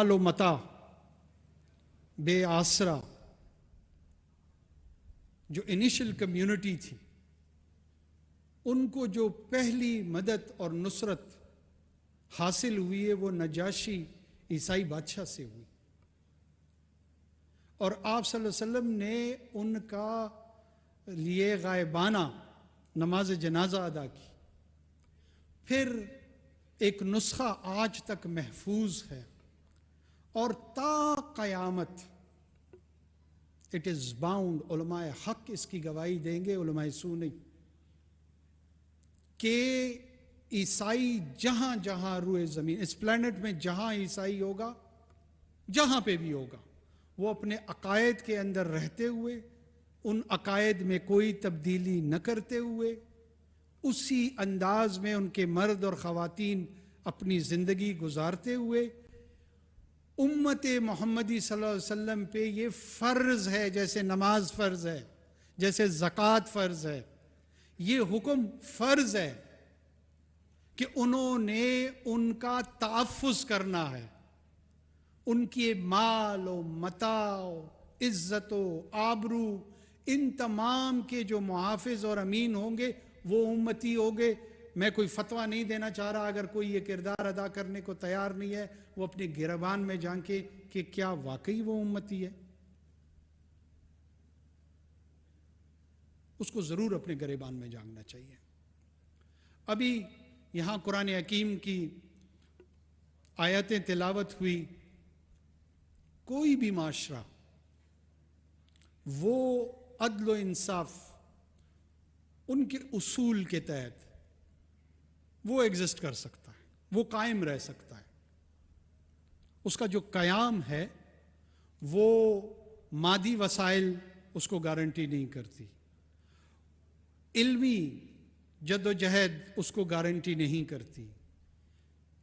مال و متاع، بے آسرا جو انیشل کمیونٹی تھی، ان کو جو پہلی مدد اور نصرت حاصل ہوئی ہے وہ نجاشی عیسائی بادشاہ سے ہوئی، اور آپ صلی اللہ علیہ وسلم نے ان کا لیے غائبانہ نماز جنازہ ادا کی۔ پھر ایک نسخہ آج تک محفوظ ہے، اور تا قیامت اٹ از باؤنڈ، علماء حق اس کی گواہی دیں گے، علماء سو نہیں، کہ عیسائی جہاں جہاں روئے زمین، اس پلانٹ میں جہاں عیسائی ہوگا، جہاں پہ بھی ہوگا، وہ اپنے عقائد کے اندر رہتے ہوئے، ان عقائد میں کوئی تبدیلی نہ کرتے ہوئے، اسی انداز میں ان کے مرد اور خواتین اپنی زندگی گزارتے ہوئے، امت محمدی صلی اللہ علیہ وسلم پہ یہ فرض ہے، جیسے نماز فرض ہے، جیسے زکوٰۃ فرض ہے، یہ حکم فرض ہے کہ انہوں نے ان کا تحفظ کرنا ہے، ان کے مال و متاع و عزت و آبرو، ان تمام کے جو محافظ اور امین ہوں گے وہ امتی ہوں گے۔ میں کوئی فتویٰ نہیں دینا چاہ رہا، اگر کوئی یہ کردار ادا کرنے کو تیار نہیں ہے، وہ اپنے گریبان میں جھانکے کہ کیا واقعی وہ امتی ہے، اس کو ضرور اپنے گریبان میں جھانکنا چاہیے۔ ابھی یہاں قرآن حکیم کی آیتیں تلاوت ہوئی، کوئی بھی معاشرہ وہ عدل و انصاف ان کے اصول کے تحت وہ ایگزسٹ کر سکتا ہے، وہ قائم رہ سکتا ہے۔ اس کا جو قیام ہے وہ مادی وسائل اس کو گارنٹی نہیں کرتی، علمی جد و جہد اس کو گارنٹی نہیں کرتی۔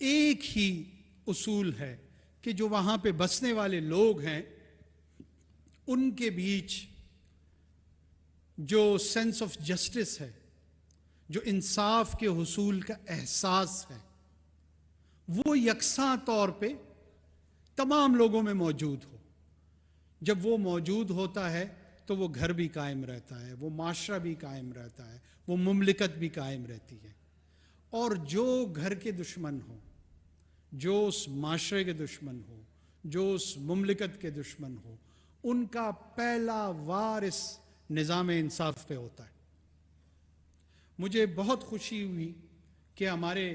ایک ہی اصول ہے کہ جو وہاں پہ بسنے والے لوگ ہیں ان کے بیچ جو سینس آف جسٹس ہے، جو انصاف کے حصول کا احساس ہے، وہ یکساں طور پہ تمام لوگوں میں موجود ہو۔ جب وہ موجود ہوتا ہے تو وہ گھر بھی قائم رہتا ہے، وہ معاشرہ بھی قائم رہتا ہے، وہ مملکت بھی قائم رہتی ہے۔ اور جو گھر کے دشمن ہو، جو اس معاشرے کے دشمن ہو، جو اس مملکت کے دشمن ہو، ان کا پہلا وار اس نظام انصاف پہ ہوتا ہے۔ مجھے بہت خوشی ہوئی کہ ہمارے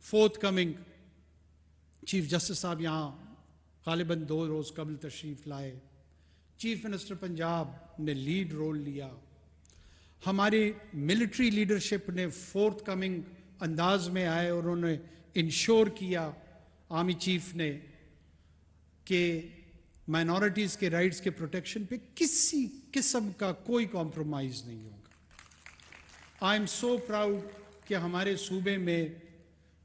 فورتھ کمنگ چیف جسٹس صاحب یہاں غالباً 2 روز قبل تشریف لائے، چیف منسٹر پنجاب نے لیڈ رول لیا، ہماری ملٹری لیڈرشپ نے فورتھ کمنگ انداز میں آئے اور انہوں نے انشور کیا، آرمی چیف نے، کہ مائنورٹیز کے رائٹس کے پروٹیکشن پہ کسی قسم کا کوئی کمپرومائز نہیں ہوگا۔ آئی ایم سو پراؤڈ کہ ہمارے صوبے میں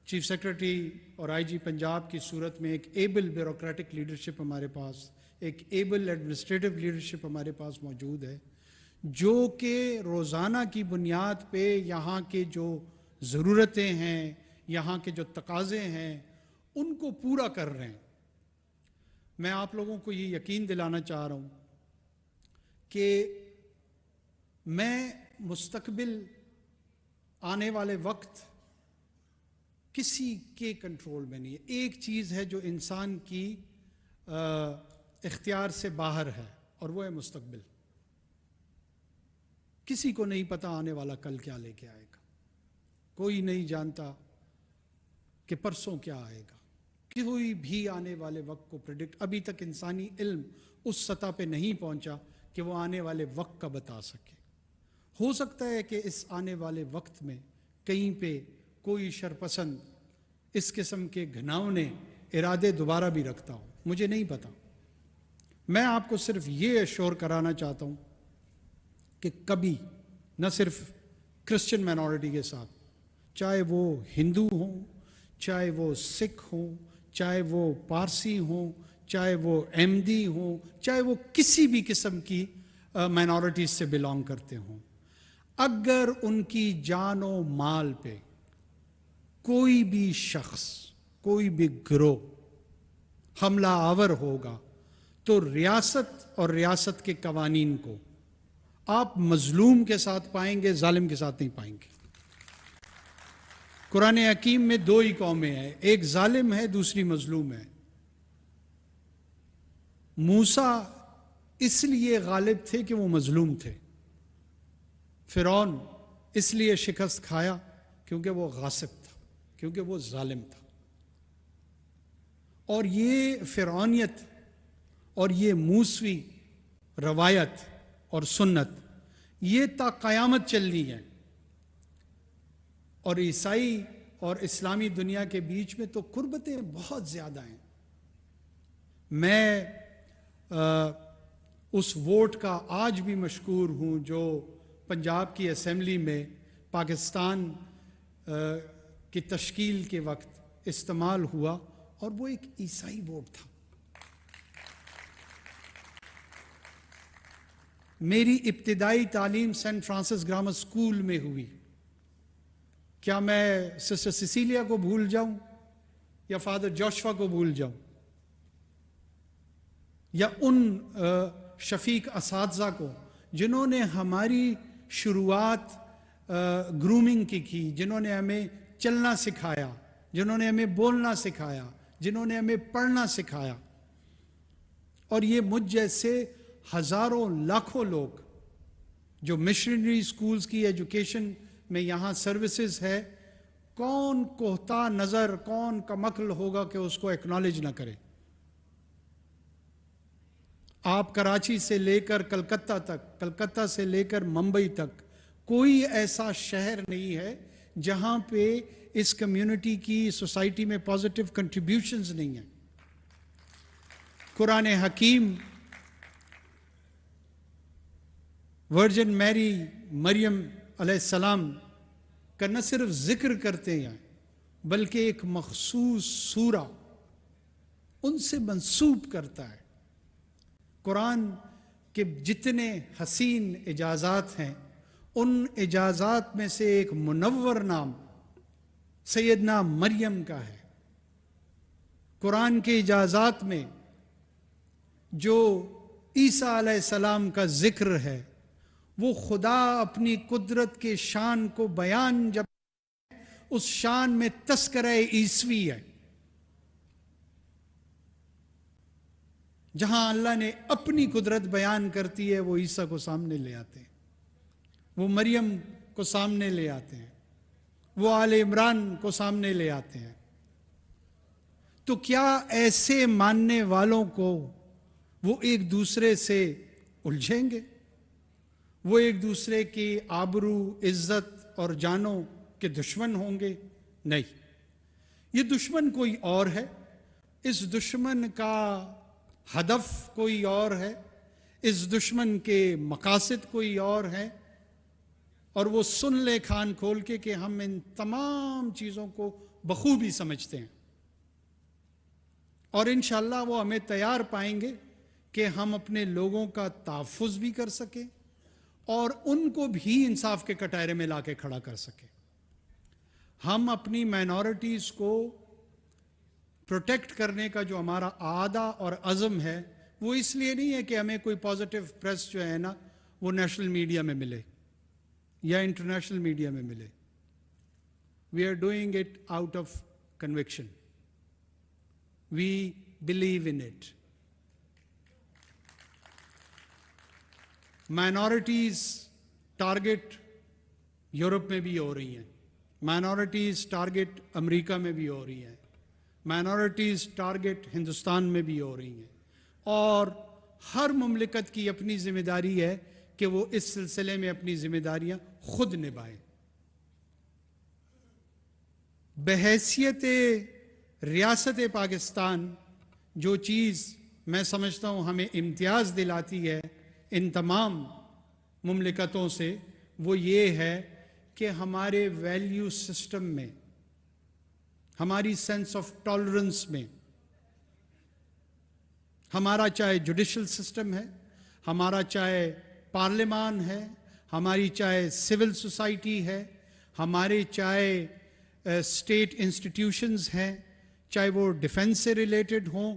چیف سیکرٹری اور آئی جی پنجاب کی صورت میں ایک ایبل بیوروکریٹک لیڈرشپ ہمارے پاس، ایک ایبل ایڈمنسٹریٹو لیڈرشپ ہمارے پاس موجود ہے، جو کہ روزانہ کی بنیاد پہ یہاں کے جو ضرورتیں ہیں، یہاں کے جو تقاضے ہیں، ان کو پورا کر رہے ہیں۔ میں آپ لوگوں کو یہ یقین دلانا چاہ رہا ہوں کہ میں مستقبل آنے والے وقت کسی کے کنٹرول میں نہیں ہے۔ ایک چیز ہے جو انسان کی اختیار سے باہر ہے، اور وہ ہے مستقبل۔ کسی کو نہیں پتا آنے والا کل کیا لے کے آئے گا، کوئی نہیں جانتا کہ پرسوں کیا آئے گا، کوئی بھی آنے والے وقت کو پریڈکٹ، ابھی تک انسانی علم اس سطح پہ نہیں پہنچا کہ وہ آنے والے وقت کا بتا سکے۔ ہو سکتا ہے کہ اس آنے والے وقت میں کہیں پہ کوئی شرپسند اس قسم کے گھناؤنے ارادے دوبارہ بھی رکھتا ہوں، مجھے نہیں پتا۔ میں آپ کو صرف یہ ایشور کرانا چاہتا ہوں کہ کبھی نہ صرف کرسچن مائنورٹی کے ساتھ، چاہے وہ ہندو ہوں، چاہے وہ سکھ ہوں، چاہے وہ پارسی ہوں، چاہے وہ احمدی ہوں، چاہے وہ کسی بھی قسم کی مائنورٹیز سے بلانگ کرتے ہوں، اگر ان کی جان و مال پہ کوئی بھی شخص، کوئی بھی گروہ حملہ آور ہوگا تو ریاست اور ریاست کے قوانین کو آپ مظلوم کے ساتھ پائیں گے، ظالم کے ساتھ نہیں پائیں گے۔ قرآن حکیم میں دو ہی قومیں ہیں، ایک ظالم ہے، دوسری مظلوم ہے۔ موسیٰ اس لیے غالب تھے کہ وہ مظلوم تھے، فرعون اس لیے شکست کھایا کیونکہ وہ غاصب تھا، کیونکہ وہ ظالم تھا۔ اور یہ فرعونیت اور یہ موسوی روایت اور سنت یہ تا قیامت چلنی ہے، اور عیسائی اور اسلامی دنیا کے بیچ میں تو قربتیں بہت زیادہ ہیں۔ میں اس ووٹ کا آج بھی مشکور ہوں جو پنجاب کی اسمبلی میں پاکستان کی تشکیل کے وقت استعمال ہوا، اور وہ ایک عیسائی ووٹ تھا۔ میری ابتدائی تعلیم سینٹ فرانسس گرامر اسکول میں ہوئی۔ کیا میں سسٹر سیسیلیا کو بھول جاؤں یا فادر جوشوا کو بھول جاؤں یا ان شفیق اساتذہ کو جنہوں نے ہماری شروعات گرومنگ کی، جنہوں نے ہمیں چلنا سکھایا، جنہوں نے ہمیں بولنا سکھایا، جنہوں نے ہمیں پڑھنا سکھایا۔ اور یہ مجھ جیسے ہزاروں لاکھوں لوگ جو مشنری سکولز کی ایجوکیشن میں یہاں سروسز ہے، کون کوہتا نظر، کون کمکل ہوگا کہ اس کو ایکنالج نہ کرے۔ آپ کراچی سے لے کر کلکتہ تک، کلکتہ سے لے کر ممبئی تک کوئی ایسا شہر نہیں ہے جہاں پہ اس کمیونٹی کی سوسائٹی میں پازیٹیو کنٹریبیوشنز نہیں ہیں۔ قرآن حکیم ورجن میری مریم علیہ السلام کا نہ صرف ذکر کرتے ہیں بلکہ ایک مخصوص سورہ ان سے منسوب کرتا ہے۔ قرآن کے جتنے حسین اجازات ہیں ان اجازات میں سے ایک منور نام سیدنا مریم کا ہے۔ قرآن کے اجازات میں جو عیسیٰ علیہ السلام کا ذکر ہے وہ خدا اپنی قدرت کے شان کو بیان جب اس شان میں تذکرہ عیسوی ہے، جہاں اللہ نے اپنی قدرت بیان کرتی ہے وہ عیسیٰ کو سامنے لے آتے ہیں، وہ مریم کو سامنے لے آتے ہیں، وہ آل عمران کو سامنے لے آتے ہیں۔ تو کیا ایسے ماننے والوں کو وہ ایک دوسرے سے الجھیں گے؟ وہ ایک دوسرے کی آبرو، عزت اور جانوں کے دشمن ہوں گے؟ نہیں، یہ دشمن کوئی اور ہے، اس دشمن کا ہدف کوئی اور ہے، اس دشمن کے مقاصد کوئی اور ہے، اور وہ سن لے کان کھول کے کہ ہم ان تمام چیزوں کو بخوبی سمجھتے ہیں، اور انشاءاللہ وہ ہمیں تیار پائیں گے کہ ہم اپنے لوگوں کا تحفظ بھی کر سکیں اور ان کو بھی انصاف کے کٹہرے میں لا کے کھڑا کر سکیں۔ ہم اپنی مائنورٹیز کو پروٹیکٹ کرنے کا جو ہمارا عادہ اور عزم ہے وہ اس لیے نہیں ہے کہ ہمیں کوئی پازیٹیو پریس جو ہے نا وہ نیشنل میڈیا میں ملے یا انٹرنیشنل میڈیا میں ملے۔ We are doing it out of conviction, we believe in it. Minorities target Europe میں بھی ہو رہی ہیں، مائنورٹیز ٹارگٹ امریکہ میں بھی ہو رہی ہیں، مائنورٹیز ٹارگٹ ہندوستان میں بھی ہو رہی ہیں، اور ہر مملکت کی اپنی ذمہ داری ہے کہ وہ اس سلسلے میں اپنی ذمہ داریاں خود نبھائیں۔ بحیثیت ریاست پاکستان جو چیز میں سمجھتا ہوں ہمیں امتیاز دلاتی ہے ان تمام مملکتوں سے، وہ یہ ہے کہ ہمارے ویلیو سسٹم میں، ہماری سینس آف ٹالرنس میں، ہمارا چاہے جوڈیشل سسٹم ہے، ہمارا چاہے پارلیمان ہے، ہماری چاہے سول سوسائٹی ہے، ہمارے چاہے اسٹیٹ انسٹیٹیوشنز ہیں، چاہے وہ ڈیفنس سے ریلیٹڈ ہوں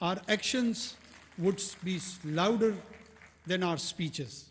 Our actions would be louder than our speeches.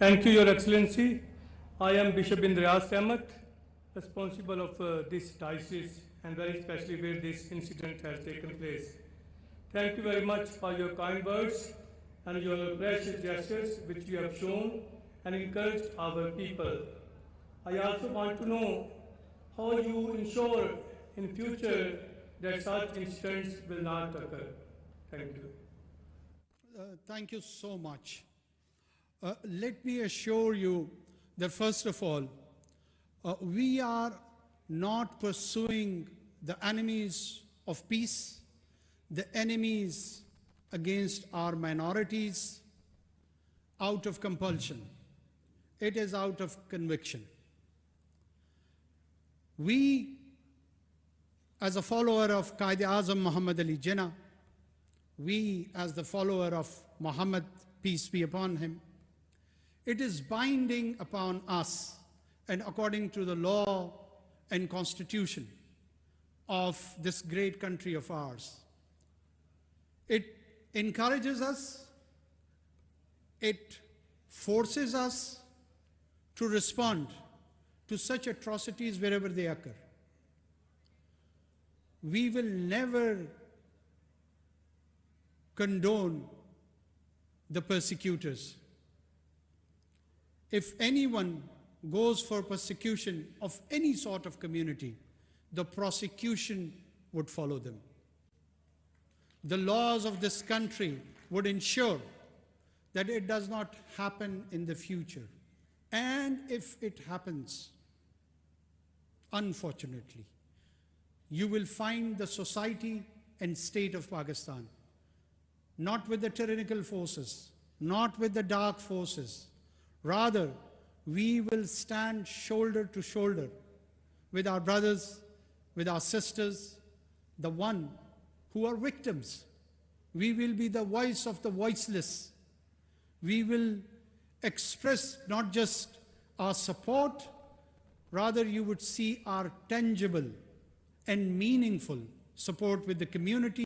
Thank you, Your Excellency. I am Bishop Indrias Ahmed, responsible of this diocese and very especially where this incident has taken place. Thank you very much for your kind words and your precious gestures which you have shown and encouraged our people. I also want to know how you ensure in future that such incidents will not occur. Thank you. Thank you so much. Let me assure you that first of all, we are not pursuing the enemies of peace, the enemies against our minorities out of compulsion. It is out of conviction. We, as a follower of Qaid-e-Azam Muhammad Ali Jinnah, we as the follower of Muhammad, peace be upon him, it is binding upon us, and according to the law and constitution of this great country of ours, it encourages us, it forces us to respond to such atrocities wherever they occur. We will never condone the persecutors. If anyone goes for persecution of any sort of community, the prosecution would follow them. The laws of this country would ensure that it does not happen in the future. And if it happens, unfortunately, you will find the society and state of Pakistan not with the tyrannical forces, not with the dark forces. Rather, we will stand shoulder to shoulder with our brothers, with our sisters, the one who are victims. We will be the voice of the voiceless. We will express not just our support, rather you would see our tangible and meaningful support with the community